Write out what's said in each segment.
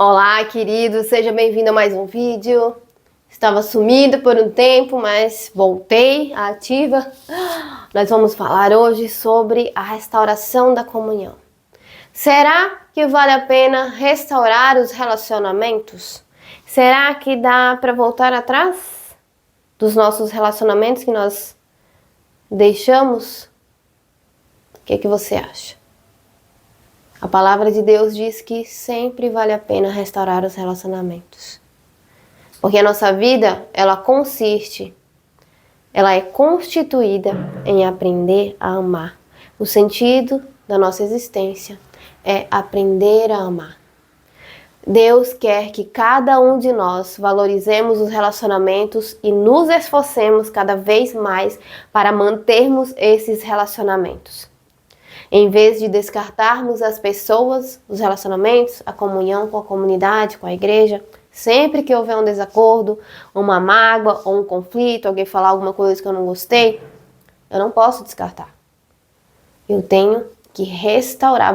Olá, querido, seja bem-vindo a mais um vídeo. Estava sumido por um tempo, mas voltei à ativa. Nós vamos falar hoje sobre a restauração da comunhão. Será que vale a pena restaurar os relacionamentos? Será que dá para voltar atrás dos nossos relacionamentos que nós deixamos? O que você acha? A palavra de Deus diz que sempre vale a pena restaurar os relacionamentos. Porque a nossa vida, ela é constituída em aprender a amar. O sentido da nossa existência é aprender a amar. Deus quer que cada um de nós valorizemos os relacionamentos e nos esforcemos cada vez mais para mantermos esses relacionamentos. Em vez de descartarmos as pessoas, os relacionamentos, a comunhão com a comunidade, com a igreja, sempre que houver um desacordo, uma mágoa ou um conflito, alguém falar alguma coisa que eu não gostei, eu não posso descartar. Eu tenho que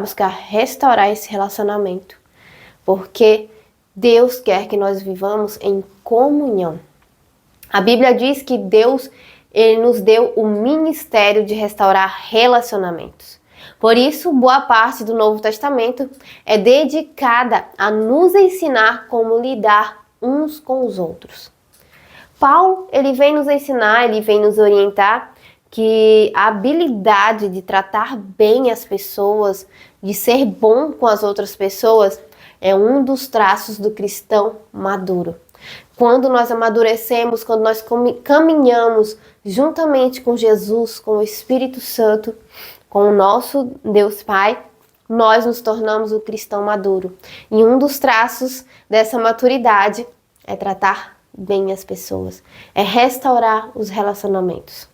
buscar restaurar esse relacionamento, porque Deus quer que nós vivamos em comunhão. A Bíblia diz que Deus, Ele nos deu o ministério de restaurar relacionamentos. Por isso, boa parte do Novo Testamento é dedicada a nos ensinar como lidar uns com os outros. Paulo, ele vem nos ensinar, ele vem nos orientar que a habilidade de tratar bem as pessoas, de ser bom com as outras pessoas, é um dos traços do cristão maduro. Quando nós amadurecemos, quando nós caminhamos juntamente com Jesus, com o Espírito Santo, com o nosso Deus Pai, nós nos tornamos o cristão maduro. E um dos traços dessa maturidade é tratar bem as pessoas, é restaurar os relacionamentos.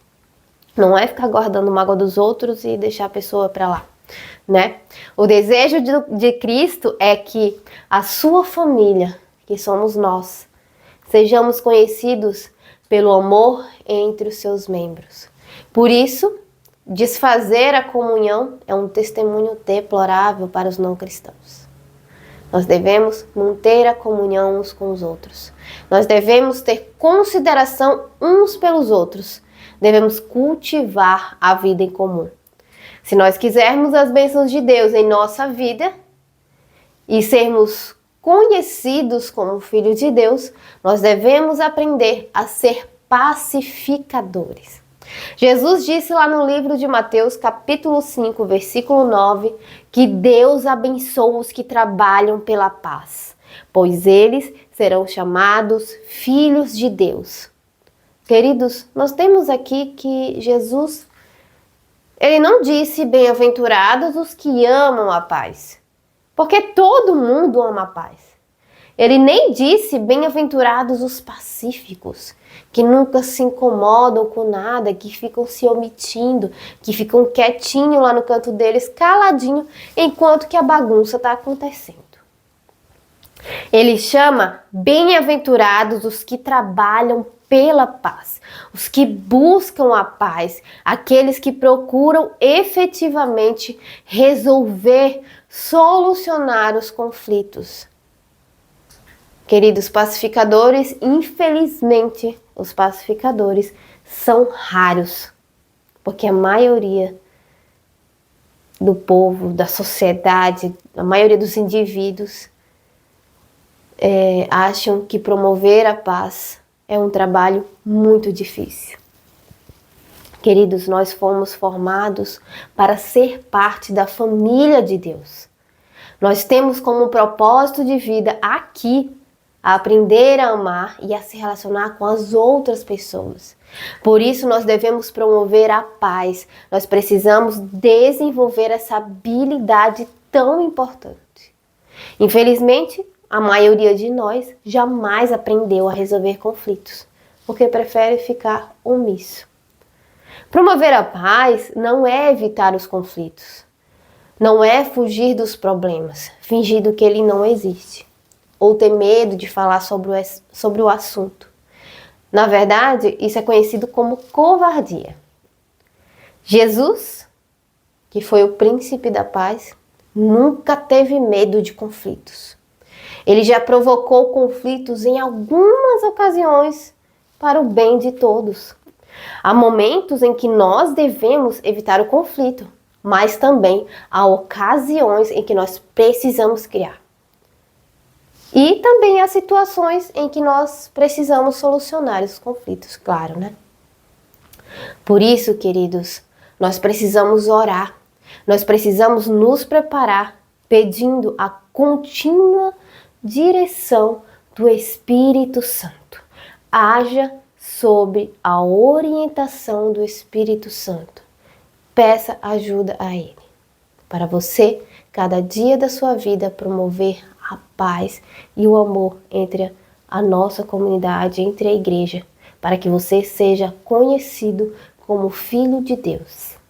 Não é ficar guardando mágoa dos outros e deixar a pessoa para lá, né? O desejo de Cristo é que a sua família, que somos nós, sejamos conhecidos pelo amor entre os seus membros. Por isso, desfazer a comunhão é um testemunho deplorável para os não cristãos. Nós devemos manter a comunhão uns com os outros. Nós devemos ter consideração uns pelos outros. Devemos cultivar a vida em comum. Se nós quisermos as bênçãos de Deus em nossa vida e sermos conhecidos como filhos de Deus, nós devemos aprender a ser pacificadores. Jesus disse lá no livro de Mateus, capítulo 5, versículo 9, que Deus abençoa os que trabalham pela paz, pois eles serão chamados filhos de Deus. Queridos, nós temos aqui que Jesus, ele não disse bem-aventurados os que amam a paz, porque todo mundo ama a paz. Ele nem disse bem-aventurados os pacíficos, que nunca se incomodam com nada, que ficam se omitindo, que ficam quietinho lá no canto deles, caladinho, enquanto que a bagunça está acontecendo. Ele chama bem-aventurados os que trabalham pela paz, os que buscam a paz, aqueles que procuram efetivamente resolver, solucionar os conflitos. Queridos pacificadores, infelizmente, os pacificadores são raros, porque a maioria do povo, da sociedade, a maioria dos indivíduos acham que promover a paz é um trabalho muito difícil. Queridos, nós fomos formados para ser parte da família de Deus. Nós temos como propósito de vida aqui a aprender a amar e a se relacionar com as outras pessoas. Por isso, nós devemos promover a paz. Nós precisamos desenvolver essa habilidade tão importante. Infelizmente, a maioria de nós jamais aprendeu a resolver conflitos, porque prefere ficar omisso. Promover a paz não é evitar os conflitos, não é fugir dos problemas, fingindo que ele não existe, ou ter medo de falar sobre o assunto. Na verdade, isso é conhecido como covardia. Jesus, que foi o príncipe da paz, nunca teve medo de conflitos. Ele já provocou conflitos em algumas ocasiões para o bem de todos. Há momentos em que nós devemos evitar o conflito, mas também há ocasiões em que nós precisamos criar. E também há situações em que nós precisamos solucionar os conflitos, claro, né? Por isso, queridos, nós precisamos orar, nós precisamos nos preparar, pedindo a contínua direção do Espírito Santo. Haja sob a orientação do Espírito Santo. Peça ajuda a Ele. Para você, cada dia da sua vida, promover a paz e o amor entre a nossa comunidade, entre a igreja, para que você seja conhecido como Filho de Deus.